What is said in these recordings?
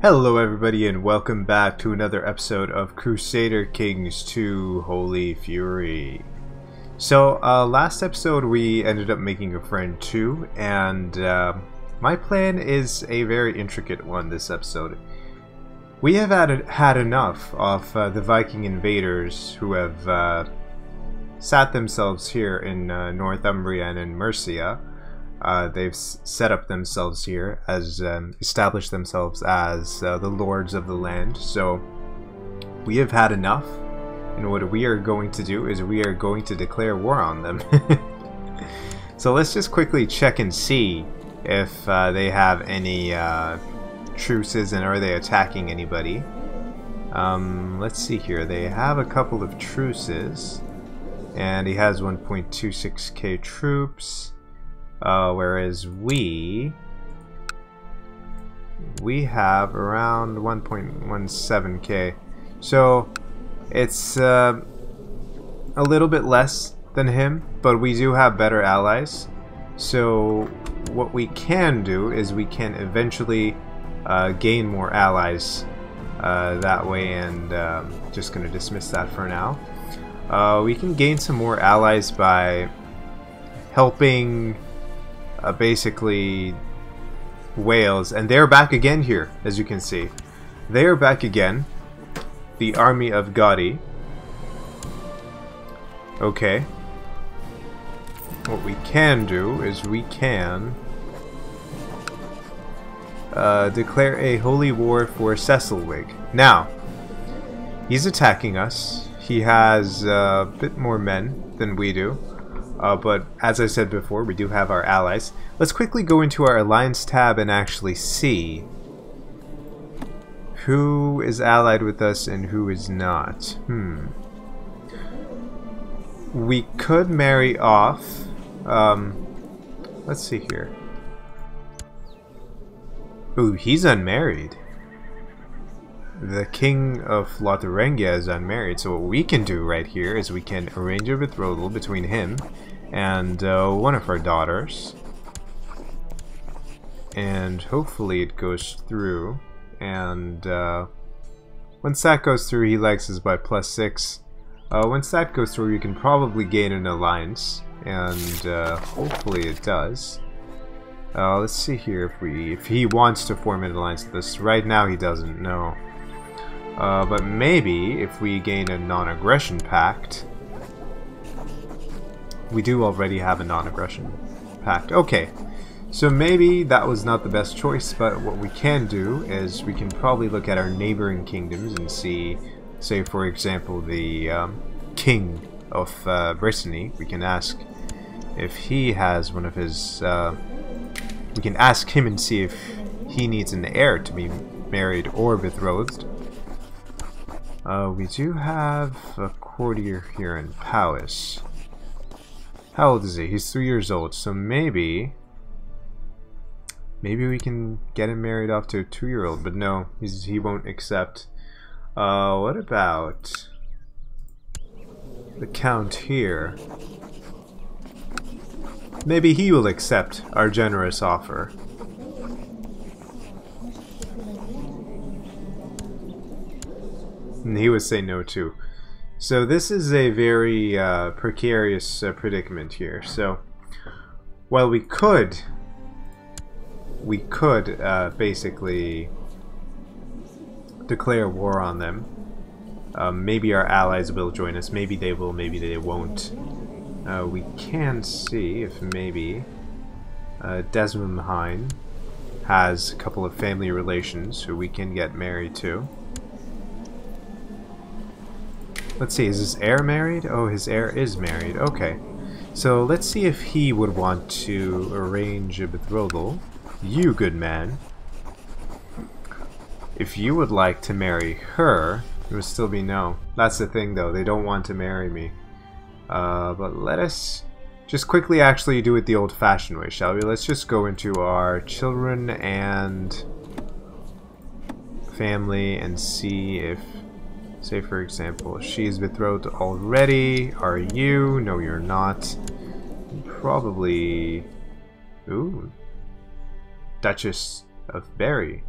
Hello everybody and welcome back to another episode of Crusader Kings 2 Holy Fury. So last episode we ended up making a friend too, and my plan is a very intricate one this episode. We have had enough of the Viking invaders who have sat themselves here in Northumbria and in Mercia. They've set up themselves here as established themselves as the lords of the land. So we have had enough, and what we are going to do is we are going to declare war on them. So let's just quickly check and see if they have any truces and are they attacking anybody. Let's see here. They have a couple of truces, and he has 1.26k troops. Whereas we have around 1.17k, so it's a little bit less than him, but we do have better allies. So what we can do is we can eventually gain more allies that way, and just going to dismiss that for now. We can gain some more allies by helping basically Wales, and they're back again here, as you can see. They are back again, the army of Gadi. Okay, what we can do is we can declare a holy war for Cecilwig. Now, he's attacking us. He has a bit more men than we do. But as I said before, we do have our allies. Let's quickly go into our alliance tab and actually see who is allied with us and who is not. We could marry off. Let's see here. Ooh, he's unmarried. The king of Lotharingia is unmarried, so what we can do right here is we can arrange a betrothal between him and one of our daughters, and hopefully it goes through. And once that goes through, he likes us by +6. Once that goes through, you can probably gain an alliance, and hopefully it does. Let's see here if he wants to form an alliance with us. Right now he doesn't know. But maybe if we gain a non-aggression pact. We do already have a non-aggression pact. Okay, so maybe that was not the best choice, but what we can do is we can probably look at our neighboring kingdoms and see, say for example, the king of Brittany. We can ask if he has one of his... we can ask him and see if he needs an heir to be married or betrothed. We do have a courtier here in Powys. How old is he? He's 3 years old, so maybe we can get him married off to a 2-year-old, but no, he won't accept. What about the count here? Maybe he will accept our generous offer. And he would say no too. So this is a very precarious predicament here. So, well, we could basically declare war on them. Maybe our allies will join us. Maybe they will. Maybe they won't. We can see if maybe Desmond has a couple of family relations who we can get married to. Let's see, is his heir married? Oh, his heir is married. Okay. So let's see if he would want to arrange a betrothal. You, good man. If you would like to marry her, it would still be no. That's the thing though, they don't want to marry me. But let us just quickly actually do it the old-fashioned way, shall we? Let's just go into our children and family and see if... Say for example, she's betrothed already. Are you? No, you're not. Probably... Ooh. Duchess of Berry.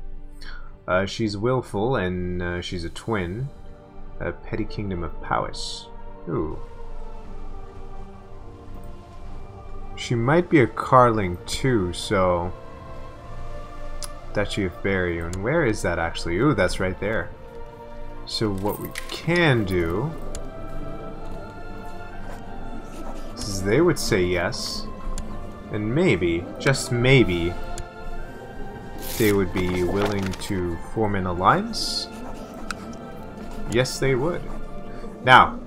She's willful, and she's a twin. A petty kingdom of Powys. Ooh. She might be a Carling too, so... Duchy of Berry. And where is that actually? Ooh, that's right there. So what we can do... is they would say yes. And maybe, just maybe, they would be willing to form an alliance? Yes, they would. Now,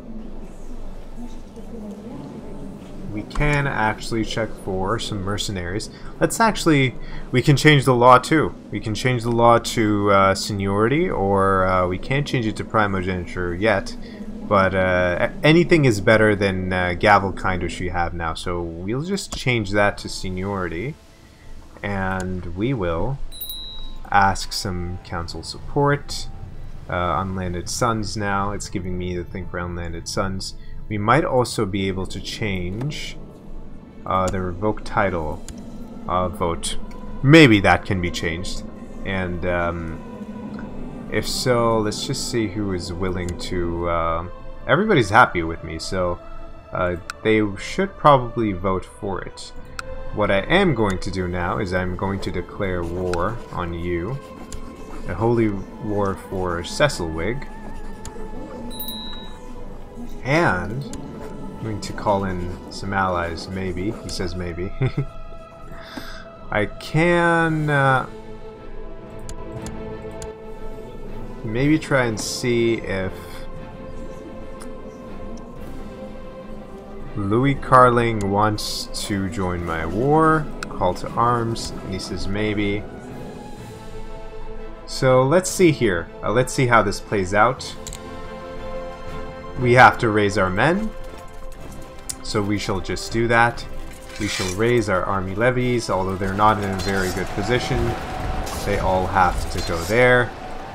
we can actually check for some mercenaries. Let's actually, we can change the law too. We can change the law to seniority, or we can't change it to primogeniture yet. But anything is better than Gavelkind, which we have now. So we'll just change that to seniority. And we will ask some council support. Unlanded sons now. It's giving me the thing for unlanded sons. We might also be able to change the revoke title vote. Maybe that can be changed. And if so, let's just see who is willing to... everybody's happy with me, so they should probably vote for it. What I am going to do now is I'm going to declare war on you. A holy war for Cecilwig. And I'm going to call in some allies, maybe. He says maybe. I can... maybe try and see if Louis Carling wants to join my war. Call to arms. And he says maybe. So let's see here. Let's see how this plays out. We have to raise our men. So we shall just do that. We shall raise our army levies, although they're not in a very good position. They all have to go there.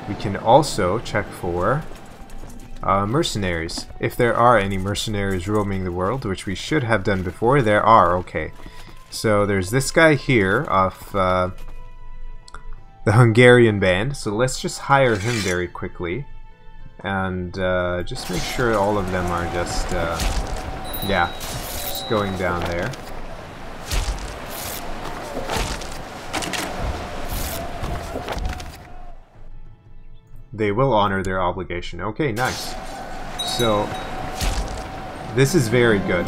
We can also check for mercenaries. If there are any mercenaries roaming the world, which we should have done before, there are. Okay. So there's this guy here of the Hungarian band. So let's just hire him very quickly. And just make sure all of them are just, yeah, just going down there. They will honor their obligation. Okay, nice. So, this is very good.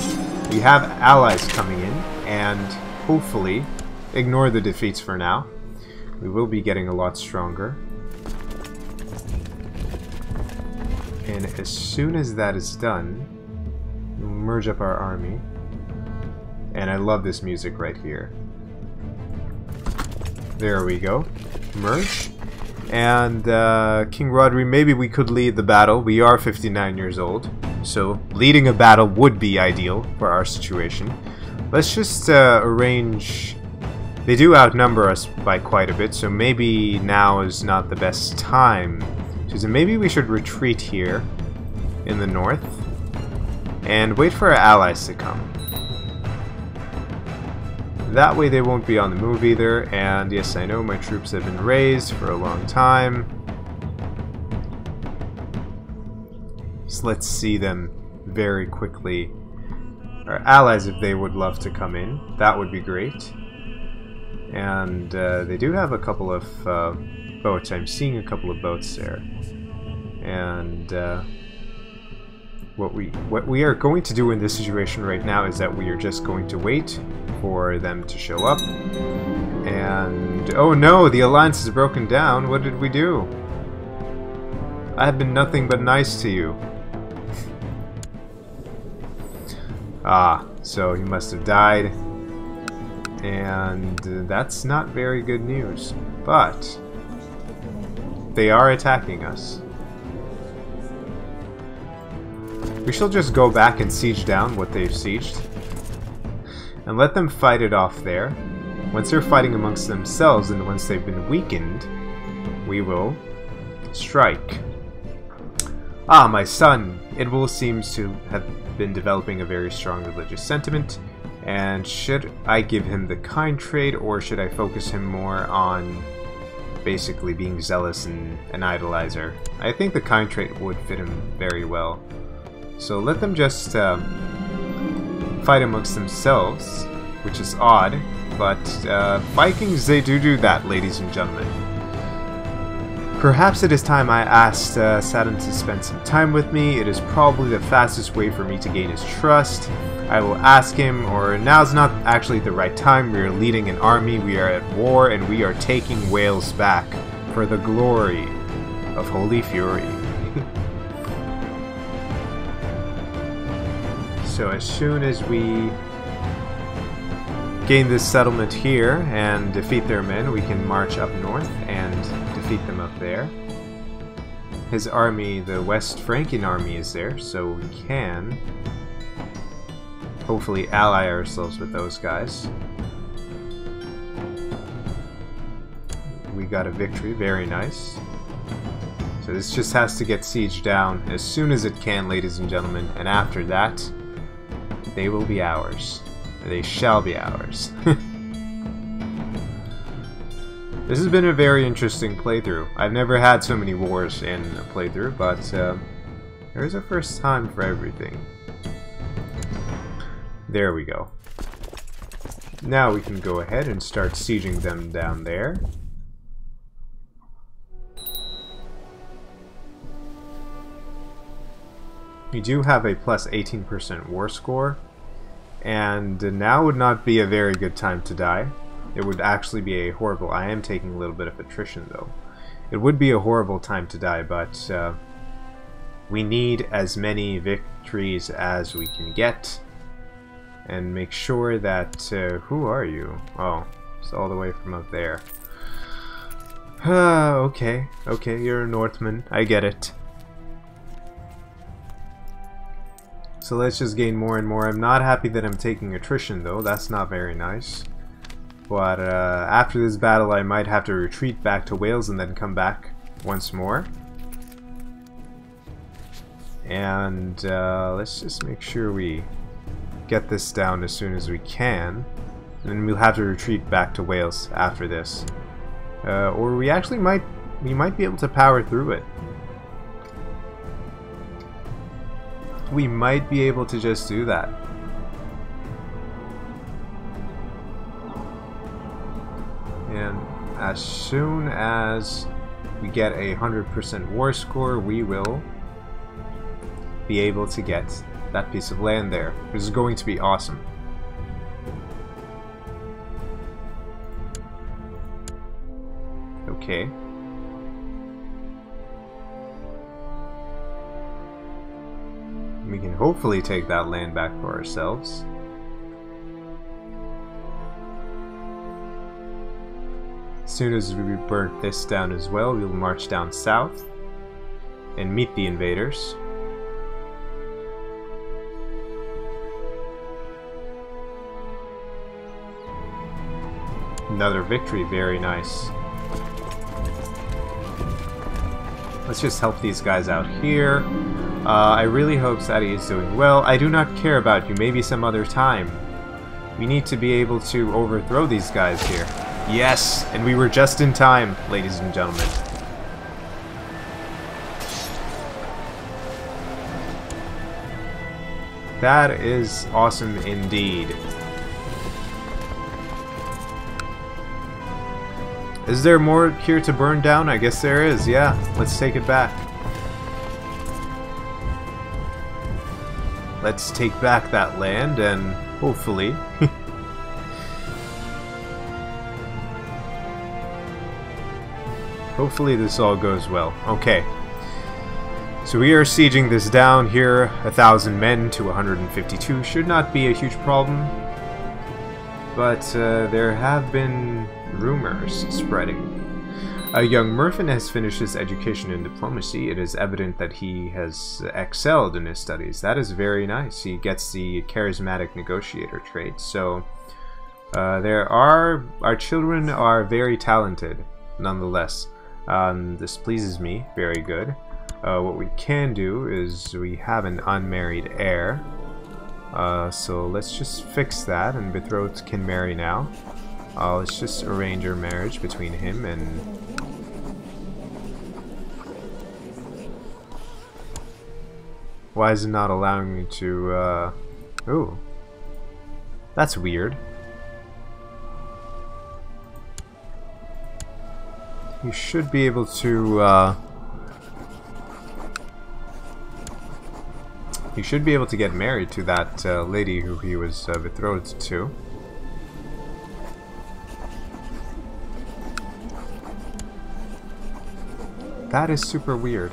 We have allies coming in, and hopefully, ignore the defeats for now. We will be getting a lot stronger. And as soon as that is done, we'll merge up our army. And I love this music right here. There we go. Merge. And King Rodri, maybe we could lead the battle. We are 59 years old, so leading a battle would be ideal for our situation. Let's just arrange... They do outnumber us by quite a bit, so maybe now is not the best time. So maybe we should retreat here in the north and wait for our allies to come. That way they won't be on the move either, and yes, I know my troops have been raised for a long time. So let's see them very quickly. Our allies, if they would love to come in, that would be great. And they do have a couple of boats. I'm seeing a couple of boats there. And what we are going to do in this situation right now is that we are just going to wait for them to show up. And oh no, the alliance is broken down. What did we do? I have been nothing but nice to you. Ah, so he must have died. And that's not very good news. But they are attacking us. We shall just go back and siege down what they've sieged. And let them fight it off there. Once they're fighting amongst themselves and once they've been weakened, we will strike. Ah, my son! Idwal seems to have been developing a very strong religious sentiment. And should I give him the kind trade, or should I focus him more on basically being zealous and an idolizer. I think the kind trait would fit him very well. So let them just fight amongst themselves, which is odd, but Vikings, they do that, ladies and gentlemen. Perhaps it is time I asked Saturn to spend some time with me. It is probably the fastest way for me to gain his trust. I will ask him, or now's not actually the right time. We are leading an army, we are at war, and we are taking Wales back for the glory of Holy Fury. So as soon as we gain this settlement here and defeat their men, we can march up north and defeat them up there. His army, the West Frankian army, is there, so we can hopefully ally ourselves with those guys. We got a victory, very nice. So this just has to get sieged down as soon as it can, ladies and gentlemen, and after that, they will be ours. They shall be ours. This has been a very interesting playthrough. I've never had so many wars in a playthrough, but there's a first time for everything. There we go. Now we can go ahead and start sieging them down there. We do have a plus 18% war score, and now would not be a very good time to die. It would actually be a horrible... I am taking a little bit of attrition though. It would be a horrible time to die, but we need as many victories as we can get, and make sure that... who are you? Oh, it's all the way from up there. Okay, you're a Northman. I get it. So let's just gain more and more. I'm not happy that I'm taking attrition though. That's not very nice. But after this battle I might have to retreat back to Wales and then come back once more. And let's just make sure we get this down as soon as we can. And then we'll have to retreat back to Wales after this. Or we actually might be able to power through it. We might be able to just do that. And as soon as we get a 100% war score, we will be able to get that piece of land there. This is going to be awesome. Okay. We can hopefully take that land back for ourselves. As soon as we burn this down as well, we'll march down south and meet the invaders. Another victory, very nice. Let's just help these guys out here. I really hope Sadie is doing well. I do not care about you, maybe some other time. We need to be able to overthrow these guys here. Yes, and we were just in time, ladies and gentlemen. That is awesome indeed. Is there more here to burn down? I guess there is, yeah. Let's take it back. Let's take back that land and hopefully hopefully this all goes well. Okay. So we are sieging this down here. 1,000 men to 152 should not be a huge problem. But there have been rumors spreading. A young Merfin has finished his education in diplomacy. It is evident that he has excelled in his studies. That is very nice. He gets the charismatic negotiator trait. So our children are very talented, nonetheless. This pleases me. Very good. What we can do is we have an unmarried heir. So let's just fix that, and Betrothed can marry now. Let's just arrange our marriage between him and Why is it not allowing me to, Ooh. That's weird. You should be able to, he should be able to get married to that lady who he was betrothed to. That is super weird.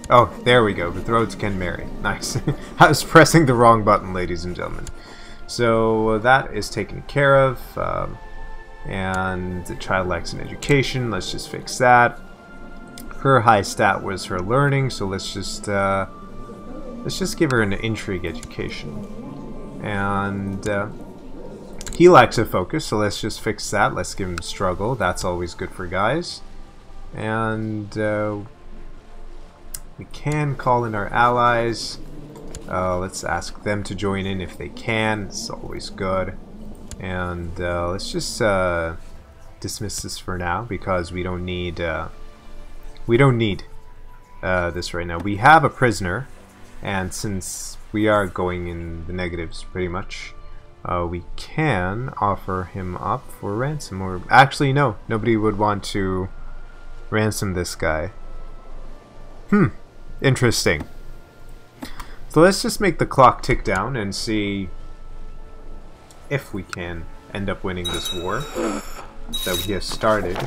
Oh, there we go. Betrothed can marry. Nice. I was pressing the wrong button, ladies and gentlemen. So that is taken care of. And the child lacks in education. Let's just fix that. Her high stat was her learning, so let's just give her an intrigue education. And he lacks a focus, so let's just fix that. Let's give him struggle. That's always good for guys. And we can call in our allies. Let's ask them to join in if they can. It's always good. And let's just dismiss this for now because we don't need this right now. We have a prisoner, and since we are going in the negatives pretty much, we can offer him up for ransom. Or actually, no, nobody would want to ransom this guy. Interesting. So let's just make the clock tick down and see if we can end up winning this war that we have started.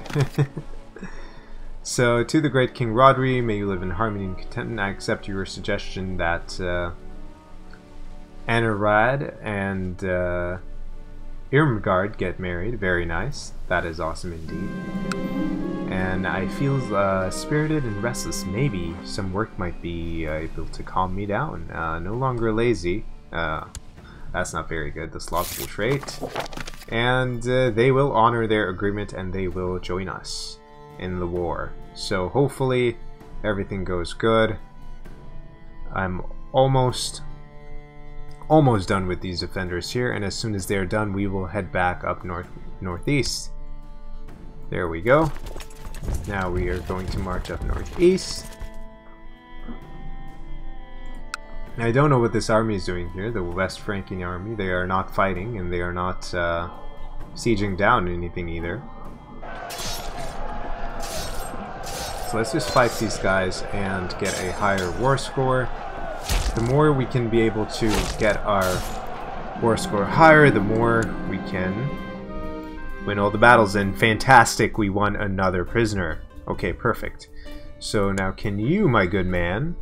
So, to the great King Rodri, may you live in harmony and contentment. I accept your suggestion that Anarad and Irmgard get married. Very nice. That is awesome indeed. And I feel spirited and restless. Maybe some work might be able to calm me down. No longer lazy. That's not very good. The slothful trait. And they will honor their agreement and they will join us in the war. So hopefully everything goes good. I'm almost done with these defenders here, and as soon as they're done we will head back up northeast. There we go. Now we are going to march up northeast. I don't know what this army is doing here, the West Frankian army. They are not fighting, and they are not sieging down anything either. So let's just fight these guys and get a higher war score. The more we can be able to get our war score higher, the more we can win all the battles. And fantastic, we won another prisoner. Okay, perfect. So now can you, my good man,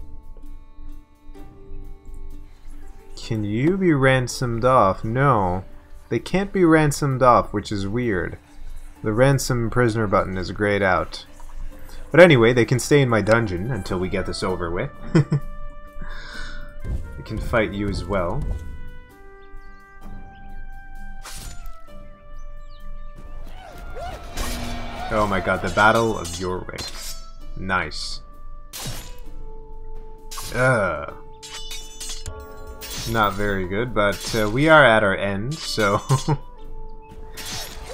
can you be ransomed off? No, they can't be ransomed off, which is weird. The ransom prisoner button is grayed out. But anyway, they can stay in my dungeon until we get this over with. I can fight you as well. Oh my god, the Battle of Jorvik. Nice. Not very good, but we are at our end, so...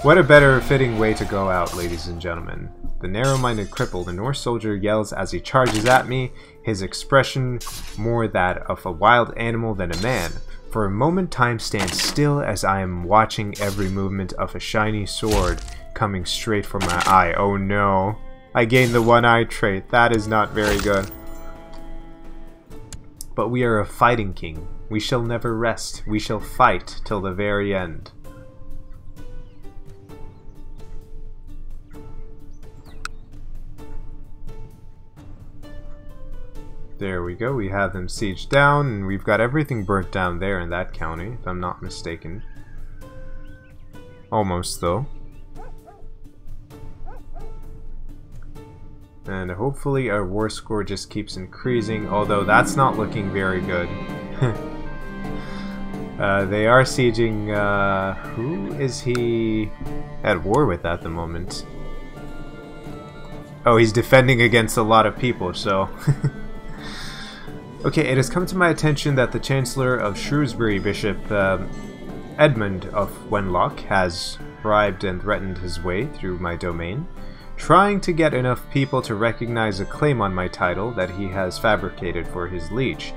What a better fitting way to go out, ladies and gentlemen. The narrow-minded cripple, the Norse soldier, yells as he charges at me, his expression more that of a wild animal than a man. For a moment time stands still as I am watching every movement of a shiny sword coming straight for my eye. Oh no, I gained the one-eye trait. That is not very good. But we are a fighting king. We shall never rest. We shall fight till the very end. There we go, we have them sieged down, and we've got everything burnt down there in that county, if I'm not mistaken. Almost, though. And hopefully our war score just keeps increasing, although that's not looking very good. They are sieging, who is he at war with at the moment? Oh, he's defending against a lot of people, so... Okay, it has come to my attention that the Chancellor of Shrewsbury, Bishop Edmund of Wenlock, has bribed and threatened his way through my domain, trying to get enough people to recognize a claim on my title that he has fabricated for his liege.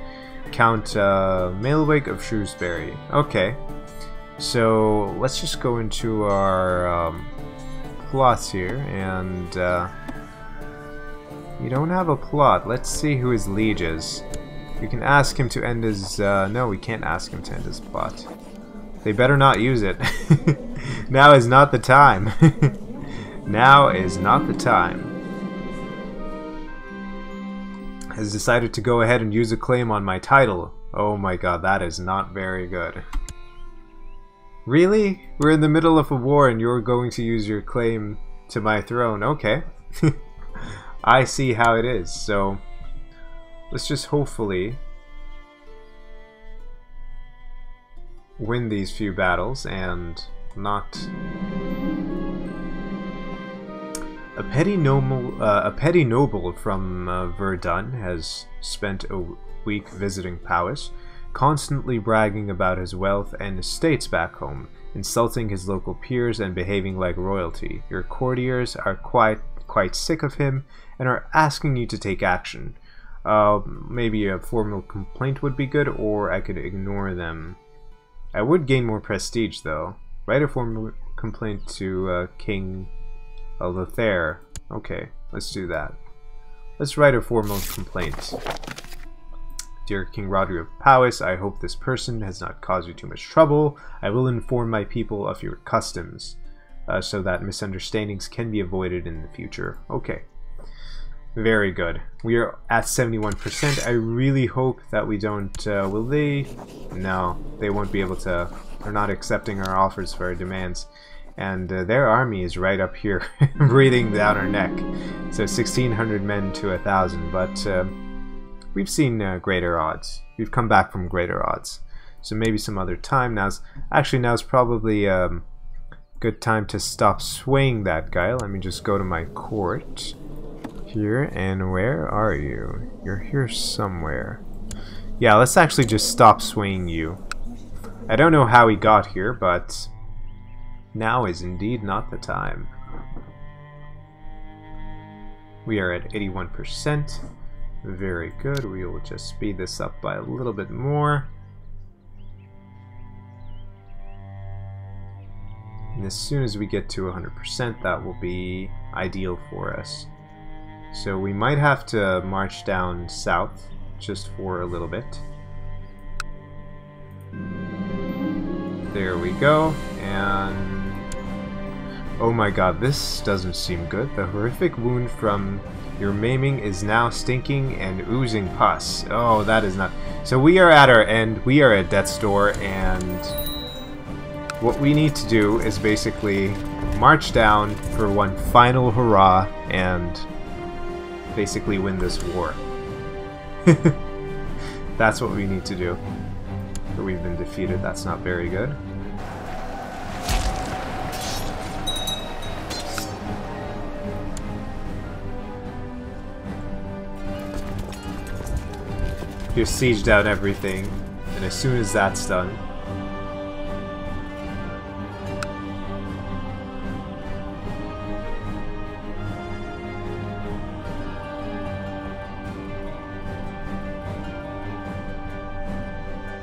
Count Mailwig of Shrewsbury. Okay. So let's just go into our plots here, and we don't have a plot. Let's see who his liege is. We can ask him to end his... no, we can't ask him to end his plot. They better not use it. Now is not the time. Now is not the time. Has decided to go ahead and use a claim on my title. Oh my god, that is not very good. Really? We're in the middle of a war and you're going to use your claim to my throne. Okay. I see how it is. So, let's just hopefully win these few battles and not... A petty noble from Verdun has spent a week visiting Powys, constantly bragging about his wealth and estates back home, insulting his local peers and behaving like royalty. Your courtiers are quite sick of him and are asking you to take action. Maybe a formal complaint would be good, or I could ignore them. I would gain more prestige though. Write a formal complaint to King Lothair. Okay, let's do that. Let's write a formal complaint. Dear King Roderick of Powys, I hope this person has not caused you too much trouble. I will inform my people of your customs, so that misunderstandings can be avoided in the future. Okay. Very good. We are at 71%. I really hope that we don't... will they? No, they won't be able to... They're not accepting our offers for our demands. And their army is right up here, breathing down our neck. So 1,600 men to 1,000, but we've seen greater odds. We've come back from greater odds. So maybe some other time. Now's probably a good time to stop swaying that guy. Let me just go to my court here, and where are you? You're here somewhere. Yeah, let's actually just stop swaying you. I don't know how he got here, but now is indeed not the time. We are at 81%. Very good. We will just speed this up by a little bit more. And as soon as we get to 100%, that will be ideal for us. So we might have to march down south just for a little bit. There we go. And oh my god, this doesn't seem good. The horrific wound from your maiming is now stinking and oozing pus. Oh, that is not... So we are at our end. We are at death's door, and what we need to do is basically march down for one final hurrah and basically win this war. That's what we need to do. But we've been defeated. That's not very good. Just sieged out everything, and as soon as that's done,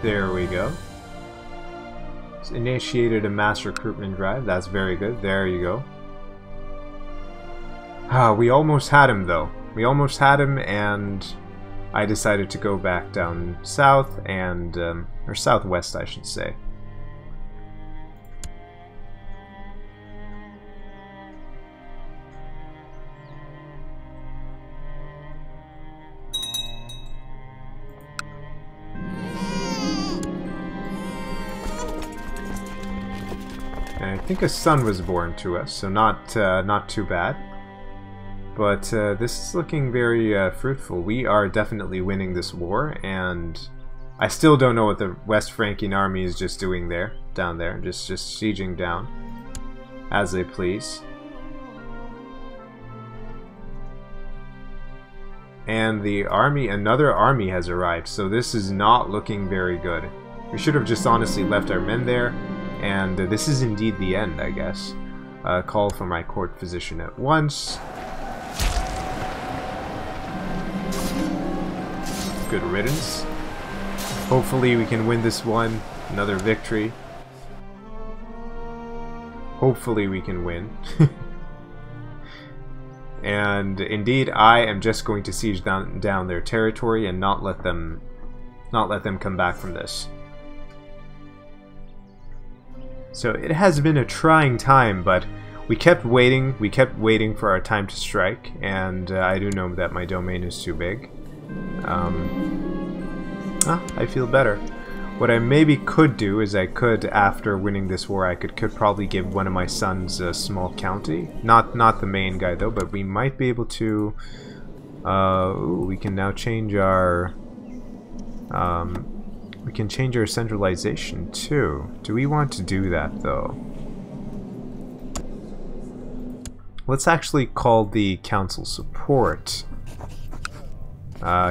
there we go. It's initiated a mass recruitment drive. That's very good. There you go. Ah, we almost had him though. We almost had him, and I decided to go back down south and, or southwest I should say. And I think a son was born to us, so not too bad. But this is looking very fruitful. We are definitely winning this war, and I still don't know what the West Frankian army is just doing there, down there, just sieging down as they please. And the army, another army has arrived, so this is not looking very good. We should have just honestly left our men there, and this is indeed the end, I guess. Call for my court physician at once. Good riddance. Hopefully we can win this one. Another victory. Hopefully we can win. And indeed, I am just going to siege down their territory and not let them come back from this. So it has been a trying time, but we kept waiting for our time to strike, and I do know that my domain is too big. I feel better. What I maybe could do is I could, after winning this war, I could probably give one of my sons a small county. Not the main guy though, but we might be able to... ooh, we can now change our... we can change our centralization too. Do we want to do that though? Let's actually call the council support.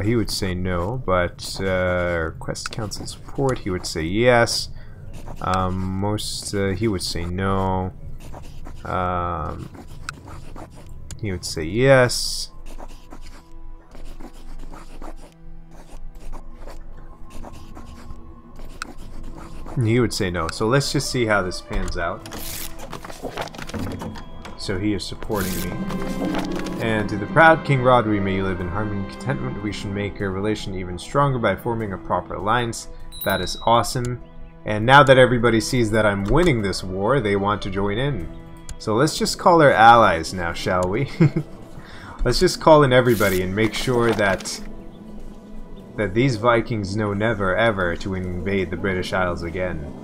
He would say no, but request council support, he would say yes. He would say no. He would say yes. He would say no. So let's just see how this pans out. So he is supporting me. And to the proud King Rodri, may you live in harmony and contentment. We should make our relation even stronger by forming a proper alliance. That is awesome. And now that everybody sees that I'm winning this war, they want to join in. So let's just call our allies now, shall we? Let's just call in everybody and make sure that these Vikings know never ever to invade the British Isles again.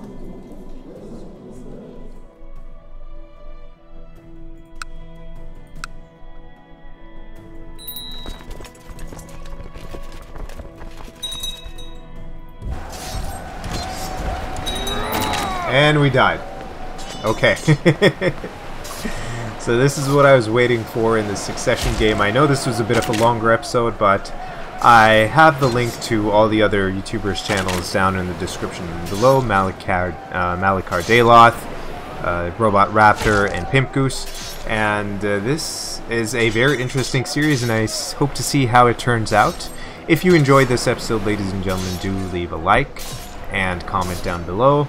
And we died. Okay. So this is what I was waiting for in the Succession game. I know this was a bit of a longer episode, but I have the link to all the other YouTubers' channels down in the description below. Malicar Daeloth, Robot Raptor, and Pimpgoose. And this is a very interesting series, and I hope to see how it turns out. If you enjoyed this episode, ladies and gentlemen, do leave a like and comment down below.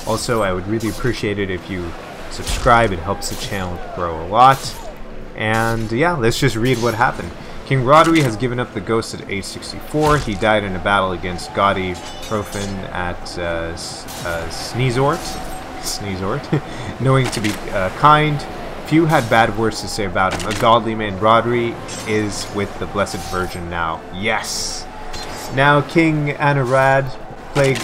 Also, I would really appreciate it if you subscribe. It helps the channel grow a lot. And yeah, let's just read what happened. King Rodri has given up the ghost at age 64. He died in a battle against Gaudy Profan at Sneezort. Knowing to be kind, few had bad words to say about him. A godly man, Rodri is with the Blessed Virgin now. Yes! Now King Anarad, plague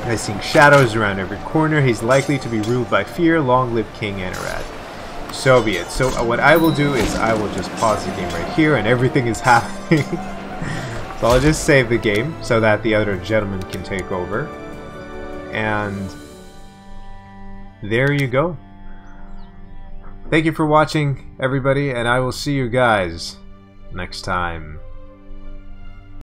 I see shadows around every corner. He's likely to be ruled by fear. Long live King Anarad. So be it. So what I will do is I will just pause the game right here, and everything is happening. So I'll just save the game so that the other gentleman can take over. And there you go. Thank you for watching, everybody, and I will see you guys next time.